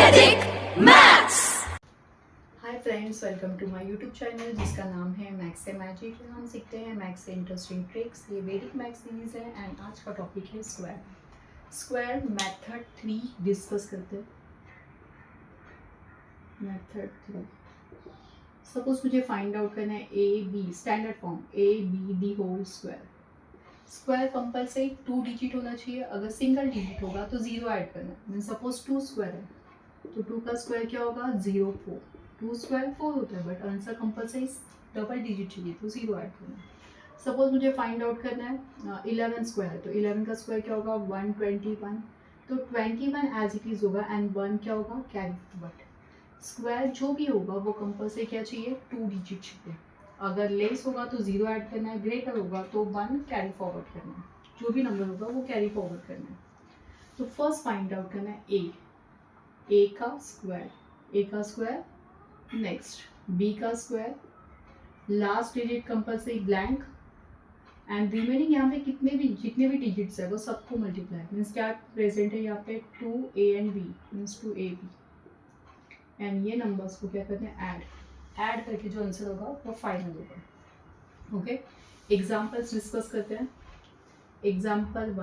Vedic Maths। Hi friends, welcome to my YouTube channel जिसका नाम है मैथ्स से मैजिक। हम सीखते हैं मैथ्स से इंटरेस्टिंग ट्रिक्स। ये वेदिक मैथ्स सीरीज है एंड आज का टॉपिक है स्क्वायर। स्क्वायर मेथड 3 डिस्कस करते हैं। मेथड 3, सपोज मुझे फाइंड आउट करना है A B, standard form A B D whole square. Square compulsory 2 digit होना चाहिए। अगर सिंगल डिजिट होगा तो 0 ऐड करना है। मीन सपोज 2 स्क्वायर है तो 2 का स्क्वायर क्या होगा 0 4। 2 स्क्वायर 4 होता है but answer compulsory double digit चाहिए तो 0 ऐड करना है। सपोज मुझे फाइंड आउट करना है 11 स्क्वायर है तो 11 का स्क्वायर क्या होगा 121। तो 21 एज इट इज होगा एंड 1 क्या होगा कैरी फॉरवर्ड। स्क्वायर जो भी होगा वो कंपल्सरी क्या चाहिए 2 डिजिट चाहिए। अगर लेस होगा तो 0 ऐड करना है, ग्रेटर होगा तो 1 कैरी फॉरवर्ड करना है। जो भी नंबर होगा वो कैरी फॉरवर्ड करना है। तो फर्स्ट फाइंड आउट करना है ए का स्क्वायर, नेक्स्ट बी का square, last digit compulsory blank and remaining यहाँ पे जितने भी डिजिट्स है वो सबको मल्टीप्लाई। मीन्स क्या प्रेजेंट है यहाँ पे 2a and b means 2ab and ये नंबर्स को क्या करते हैं ऐड करके जो आंसर होगा वो फाइनल होगा। ओके, एग्जाम्पल्स डिस्कस करते हैं। एग्जाम्पल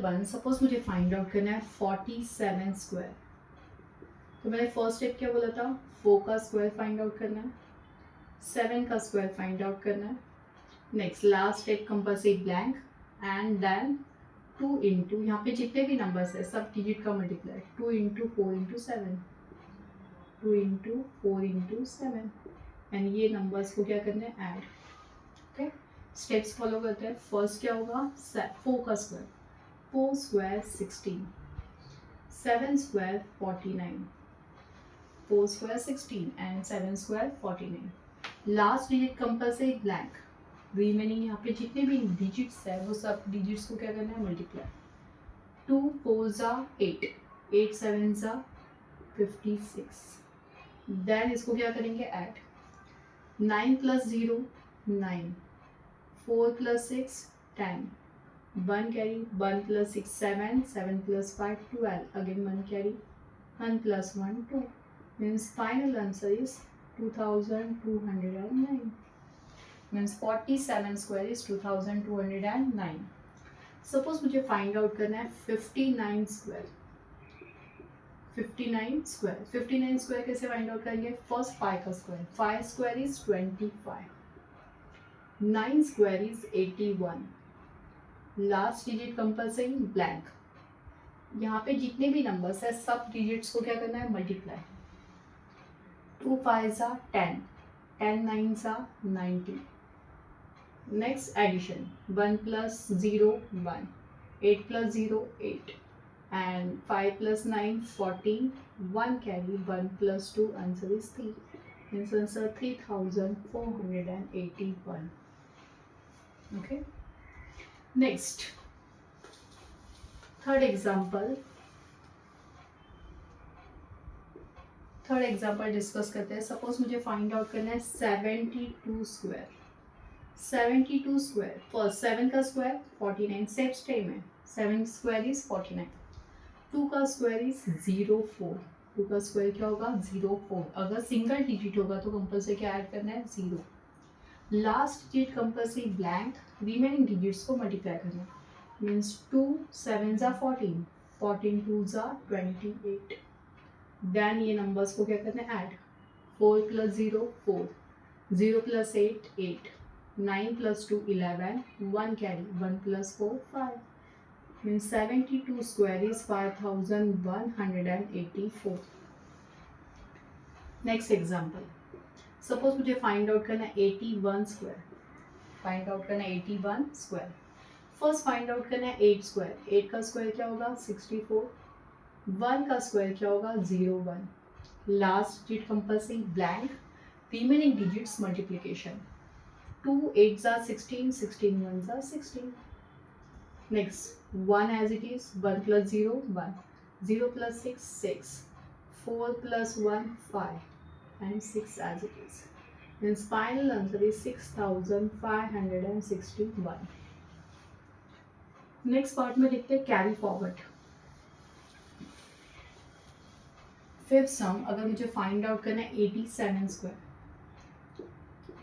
1, सपोज मुझे फाइंड आउट करना है 47 स्क्वायर। तो मैंने फर्स्ट स्टेप क्या बोला था 4 का स्क्वायर फाइंड आउट करना है, 7 का स्क्वायर फाइंड आउट करना है। Next last step compulsory blank and then 2 into यहाँ पे जितने भी नंबर्स है सब डिजिट का multiply 2 into 4 into 7, 2 into 4 into 7 and ये नंबर्स को क्या करना है ऐड। ओके, स्टेप्स फॉलो करते हैं। फर्स्ट क्या होगा 4 का square, 4 square 16, 7 square 49, 4 square 16 and 7 square 49। Last digit compulsory blank. Remaining यहाँ पे जितने भी डिजिट्स है वो सब डिजिट्स को क्या करना है मल्टीप्लाई। 2 4 ज़ा 8, 8 7 ज़ा 56। देन इसको क्या करेंगे add. 9 plus 0 9, 4 plus 6 10, 1 carry, 1 plus 6 7, 7 plus 5 12, again 1 carry, 1 plus 1 2 means final answer is 2209 means 47 square is 2209। Suppose मुझे फाइंड आउट करना है 59 स्क्वायर। 59 स्क्वायर कैसे फाइंड आउट करेंगे। फर्स्ट 5 का square, 5 square is 25, 9 square is 81, last digit compulsory blank. यहाँ पे जितने भी नंबर्स है सब डिजिट्स को क्या करना है मल्टीप्लाई। 2 5 ज़ा 10, 10 9 ज़ा 90। Next addition 1 plus 0 1, 8 plus 0 8 and 5 plus 9 14, 1 carry, 1 plus 2 answer is 3 means answer 3481। Okay, next third example discuss करते हैं। सपोज मुझे फाइंड आउट करना है 72 स्क्वायर। 72 स्क्वायर, फर्स्ट 7 का स्क्वायर 49, सेम स्टेम है, 7 स्क्वायर इज 49। 2 का स्क्वायर इज 04, 2 का स्क्वायर क्या होगा 04। अगर सिंगल डिजिट होगा तो कंपल्सरी क्या ऐड करना है 0। Last digit compulsory blank, remaining digits को मल्टीप्लाई करना है मीन्स 2 7 ज़ा 14, 14 2 ज़ा 28। देन ये नंबर्स को क्या करना है add. 4 plus 0 4, 0 plus 8 8, 9 plus 2 11, 1 carry, 1 plus 4 5 means 72 square is 5184। Next example, suppose मुझे फाइंड आउट करना है 81 स्क्वायर। फर्स्ट फाइंड आउट करना है 8 स्क्वायर। 8 का स्क्वायर क्या होगा 64, 1 का स्क्वायर क्या होगा 01, last digit compulsory blank, remaining digits multiplication 2 8 ज़ा 16, 16 1 ज़ा 16। Next 1 as it is, 1 plus 0 1, 0 plus 6 6, 4 plus 1 5 and 6 as it is means final answer is 6561। Next part में देखते हैं कैरी फॉरवर्ड। फिफ्थ सम अगर मुझे फाइंड आउट करना है 87 स्क्वायर,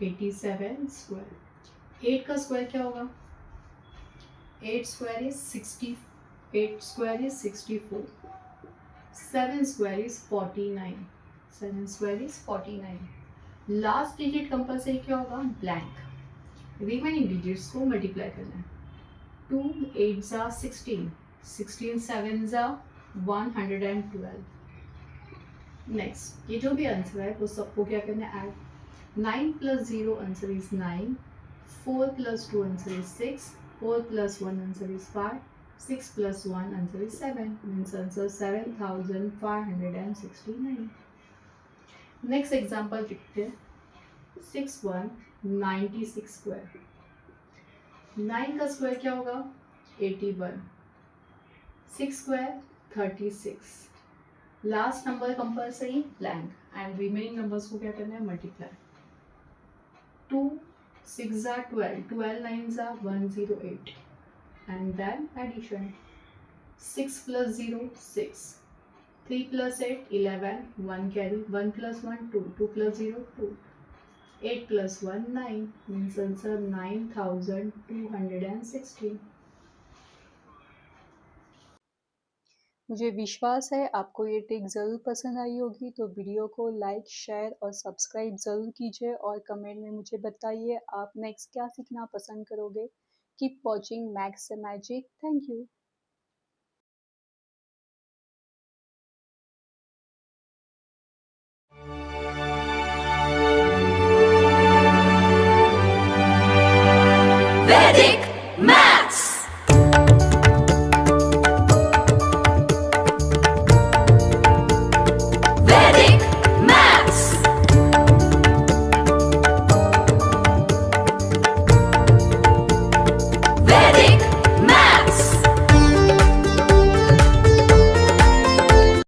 87 स्क्वायर, 8 का स्क्वायर क्या होगा? 8 square is 60, 8 square is 64, 7 square is 49, 7 square is 49। Last digit compulsory क्या होगा? ब्लैंक। रिमेनिंग डिजिट्स को मल्टीप्लाई करना है। 2 8 जा 16, 16 7 जा 112। नेक्स्ट ये जो भी आंसर है वो सबको क्या करना है? Add. 9 plus 0 answer is 9, 4 plus 2 answer is 6, 4 plus 1 answer is 5, 6 plus 1 answer is 7, means answer 7569। Next example लिखते हैं 6196 स्क्वायर, 9 का स्क्वायर क्या होगा? 81, 6 square 36, last number compulsory blank and remaining numbers को क्या करना है? Multiply. 2 6 are 12, 12 9s are 108 and then addition। 6 plus 0 6, 3 plus 8 11, 1 carry, 1 plus 1 2, 2 plus 0 2, 8 plus 1 9, means answer 9216। मुझे विश्वास है आपको ये ट्रिक ज़रूर पसंद आई होगी, तो वीडियो को लाइक शेयर और सब्सक्राइब ज़रूर कीजिए और कमेंट में मुझे बताइए आप नेक्स्ट क्या सीखना पसंद करोगे। कीप वॉचिंग मैथ्स से मैजिक। Thank you.